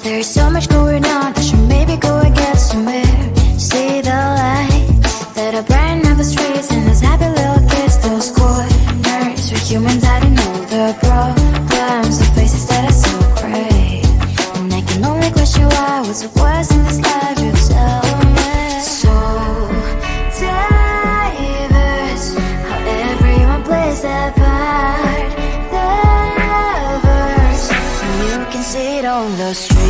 There's so much going on, I should maybe go and get somewhere. See the lights that are brighten up the streets, and those happy little kids, those corners where humans hiding all the problems, the faces that are so gray. And I can only question why, what's the worst in this life, you tell me. So diverse, how everyone plays their part. The verse, and you can see it on the street.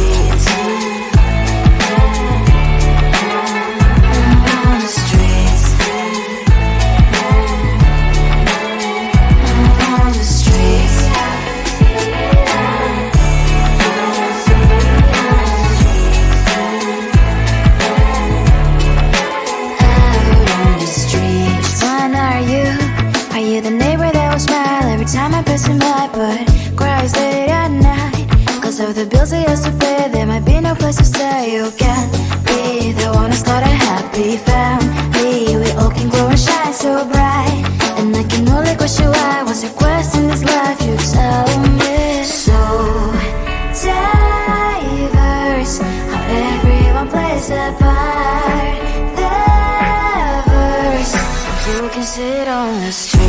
Time I pass by, but cries late at night. Cause of the bills I used to pay, there might be no place to stay. You can be the one who's got a happy family. We all can glow and shine so bright. And I can only question why, what's your quest in this life, you tell me. So diverse, how everyone plays their part. The verse, you can sit on the street.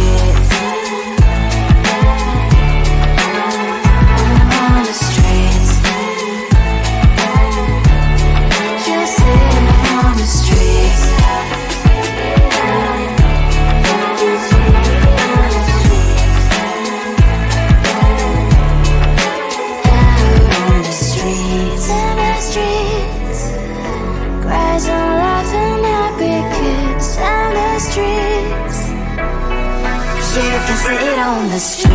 You can sit on the streets.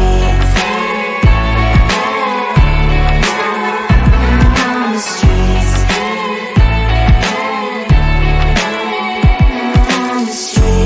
On the streets. On the streets.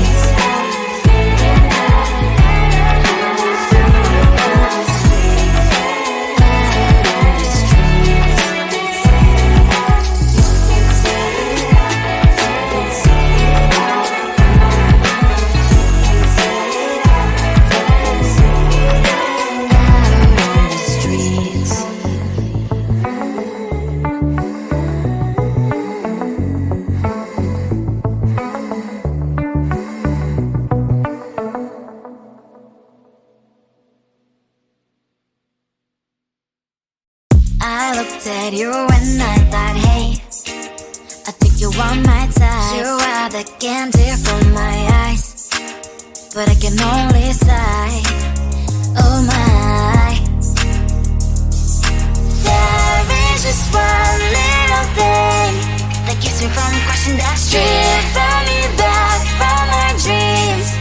I looked at you and I thought, hey, I think you are my type. You are the candy from my eyes, but I can only sigh, oh my. There is just one little thing that keeps me from crossing that street. Drive me back from my dreams.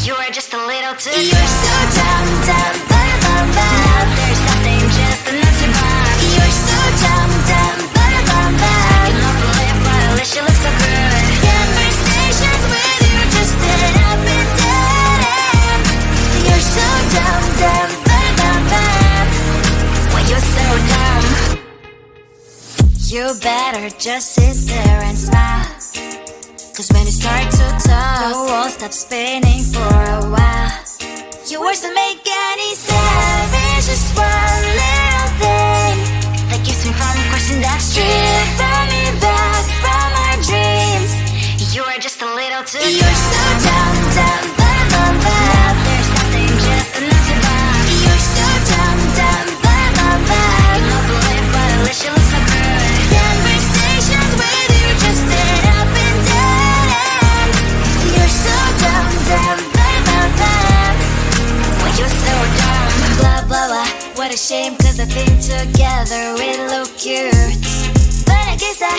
You are just a little too close. You're so dumb, dumb, dumb, dumb, dumb. Now there's nothing just enough to buy. You're so dumb, dumb, dumb, dumb, dumb. You love to live, but at least you look so good. Conversations with you just end up in dead end. You're so dumb, dumb, dumb, dumb, dumb. Why you're so dumb? You better just sit there and smile. Cause when you start to talk, the world stops spinning for a while. Your words don't make any sense. There's just one little thing that keeps me from crossing that street. Drive me back from my dreams. You are just a little too close. You're so dumb, dumb, dumb, dumb, dumb. Now there's nothing just enough to buy. You're so dumb, dumb, dumb, dumb, dumb. You love to live, but at least you look so good. Conversations with you just end up in dead end. You're so dumb, dumb, dumb, dumb, dumb. Why you're so dumb? Blah, blah, blah. What a shame, cause I think together we look cute. But I guess I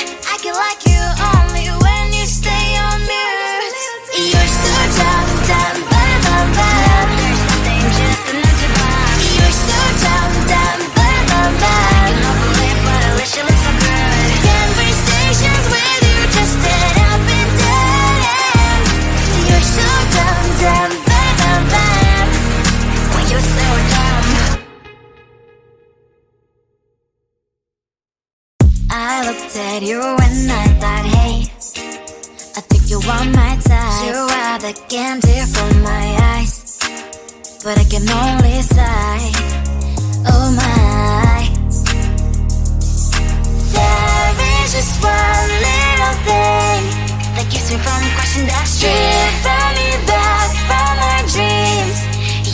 at you and I thought, hey, I think you want my type. You are the candy from my eyes, but I can only sigh, oh my. There is just one little thing that keeps me from crossing that street. Drive me back from our dreams.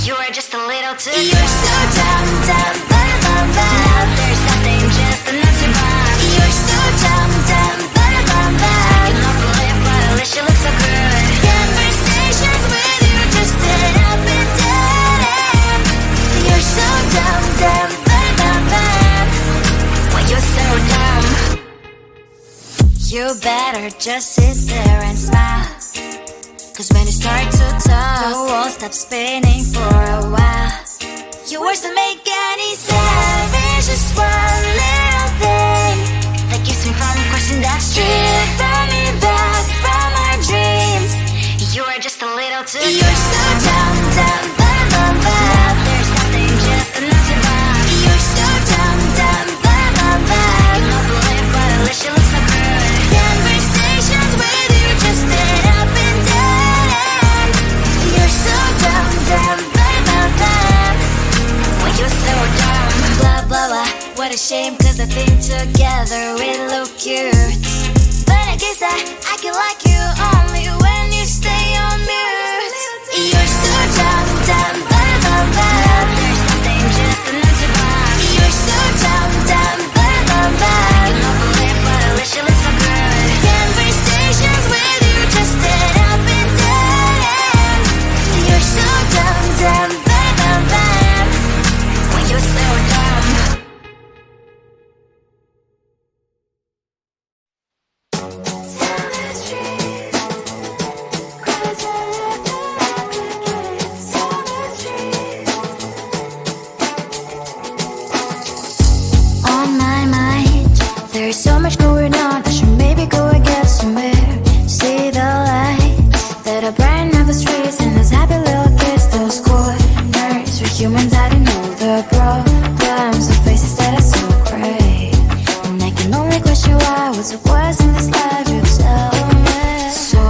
You are just a little too good. You're so dumb, dumb, dumb, dumb, dumb. Now there's nothing, just an empty box. You're so dumb, dumb, dumb, dumb, dumb. I cannot believe, but at least you look so good. Conversations with you just end up in dead end. You're so dumb, dumb, dumb, dumb, dumb. Why you're so dumb? You better just sit there and smile, 'cause when you start to talk, the world stops spinning for a while. Your words don't make any sense. There's just one little thing that keeps me from crossing that street. Draw me back from our dreams. You are just a little too good. You're so dumb, dumb, dumb, dumb, dumb. There's nothing, just an empty box. You're so dumb, dumb, dumb, dumb, dumb. I cannot believe, but at least you look so good. Conversations with you just end up in dead end. You're so dumb, dumb, dumb, dumb, dumb. Why you're so dumb? Blah, blah, blah. What a shame, 'cause I think together we look cute. But I guess that I can like you only when you stay on mute. You're so dumb, dumb, dumb, dumb, dumb. There's nothing, just an empty box. You're so dumb, dumb, dumb, dumb, dumb. I cannot believe, but at least you look so good. Conversations with you just end up in dead end. You're so dumb, dumb, dumb, dumb, dumb. Why you're so dumb? On my mind, there's so much going on. I should maybe go and get somewhere. See the lights that are brighten up the streets, and those happy little kids, those corners where humans hiding all the problems, the faces that are so great. And I can only question why, what's the worst in this life? You tell me. So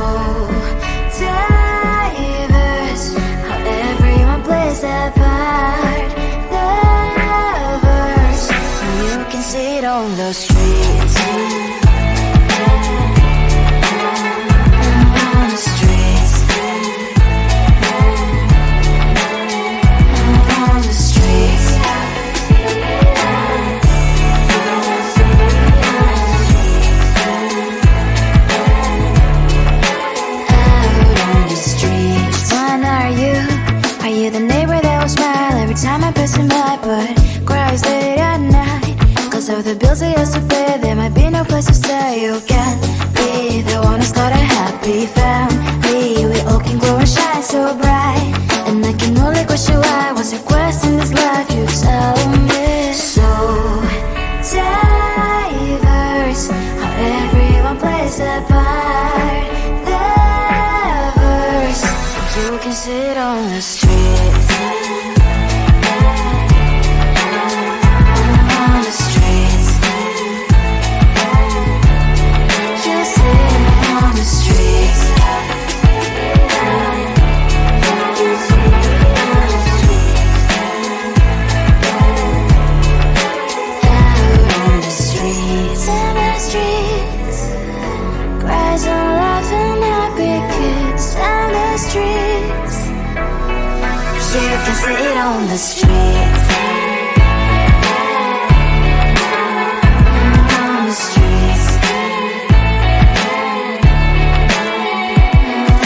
diverse, how everyone plays their part. Lovers, you can see it on the streets. On the streets. On the streets. Out on the streets. One, are you? Are you the neighbor that will smile every time I pass him by, but cries late at night? 'Cause of the bills I used to pay, there might be no place to stay. You can be the one who's got a happy family. We all can glow and shine so bright. And I can only question why, what's your quest in this life? You tell me. So diverse, how everyone plays their part. Lovers, you can sit on the streets. On the streets. You sit on the streets. Out on the streets. In the streets. Cries and laughing, happy kids. On the streets. You can sit on the streets. On the streets.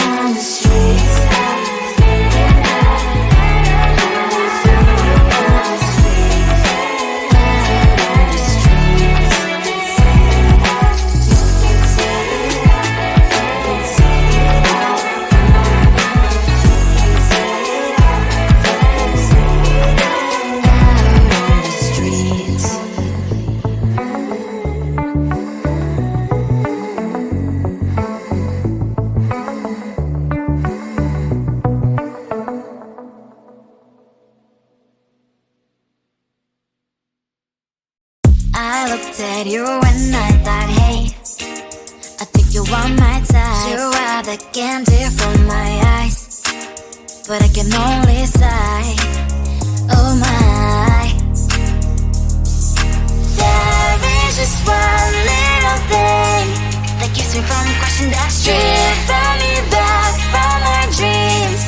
On the streets. the candy from my eyes, but I can only sigh. Oh my. There is just one little thing that keeps me from crossing that street. Drive me back from my dreams.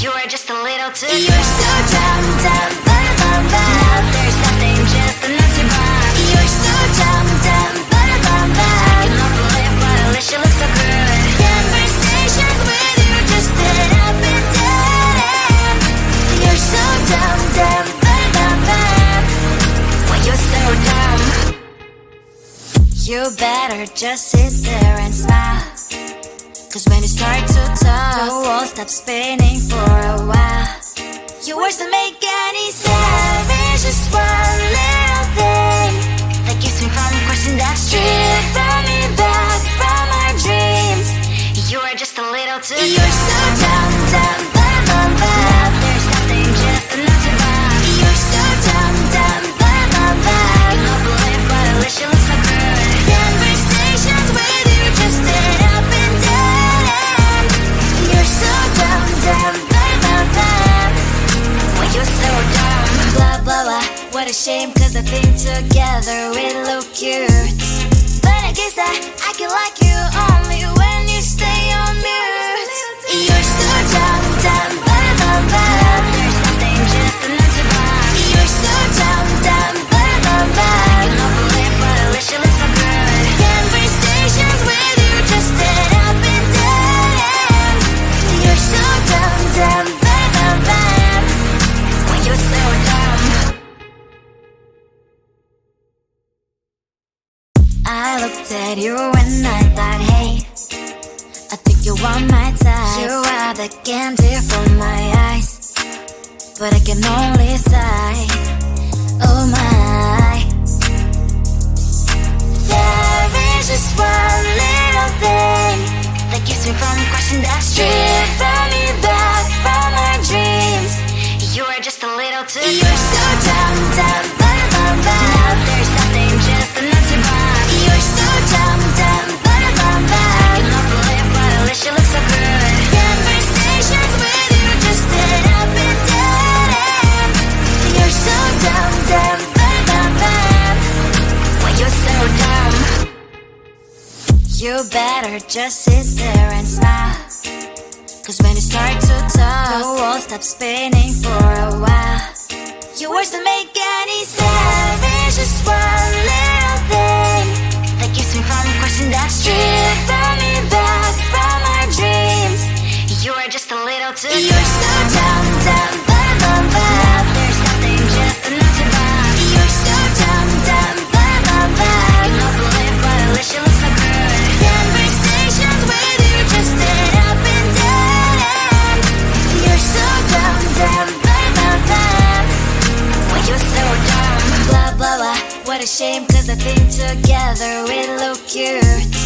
You are just a little too close. You're so dumb, dumb, dumb, dumb, dumb. Now there's nothing, just enough to buy. You're so dumb, dumb, dumb, dumb, dumb. I cannot believe what at least you look so good. Conversations with you just end up in dead end. You're so dumb, dumb, dumb, dumb, dumb. Why you're so dumb? You better just sit there and smile, 'cause when you start to talk, the world stops spinning for a while. Your words don't make any sense. There's just one little thing that keeps me from crossing that street. Bring me back from our dreams. You are just a little too close. You're so dumb, dumb, dumb, dumb, dumb. Now there's nothing, just enough to buy. You're so dumb, dumb, dumb, dumb, dumb. I cannot believe but at least you look so good. Conversations with you just end up in dead end. You're so dumb, dumb, dumb, dumb, dumb. Why you're so dumb? Blah, blah, blah. What a shame, 'cause I think together we look cute. But I guess that I can like you only when you stay on mute. You're so dumb, dumb, dumb, dumb, dumb. There's nothing, just enough to buy. You're so dumb, dumb, dumb, dumb, dumb. I cannot believe but at least you look so good. Conversations with you just end up in dead end. You're so dumb, dumb, dumb, dumb, dumb. Why you're so dumb? I looked at you and I thought, hey, I think you want my type. You are the candy from my eyes, but I can only sigh. Oh my. There is just one little thing that keeps me from crossing that street. Bring me back from our dreams. You are just a little too close. You're so dumb, dumb, dumb, dumb, dumb. Now there's nothing, just enough to buy. You're so dumb, dumb, dumb, dumb, dumb. I cannot believe but at least you look so good. Conversations with you just end up in dead end. You're so dumb, dumb, dumb, dumb, dumb. Why you're so dumb? You better just sit there and smile, 'cause when you start to talk, the world stops spinning for a while. Your words don't make any sense. There's just one little thing that keeps me from crossing that street. Bring me back from our dreams. You are just a little too close. You're so dumb, dumb, dumb, dumb, dumb. Now there's nothing, just enough to buy. You're so dumb, dumb, dumb, dumb, dumb. I cannot believe but at least you look so good. Conversations with you just end up in dead end. You're so dumb, dumb, dumb, dumb, dumb. Why you're so dumb? Blah, blah, blah. What a shame, 'cause I think together we look cute.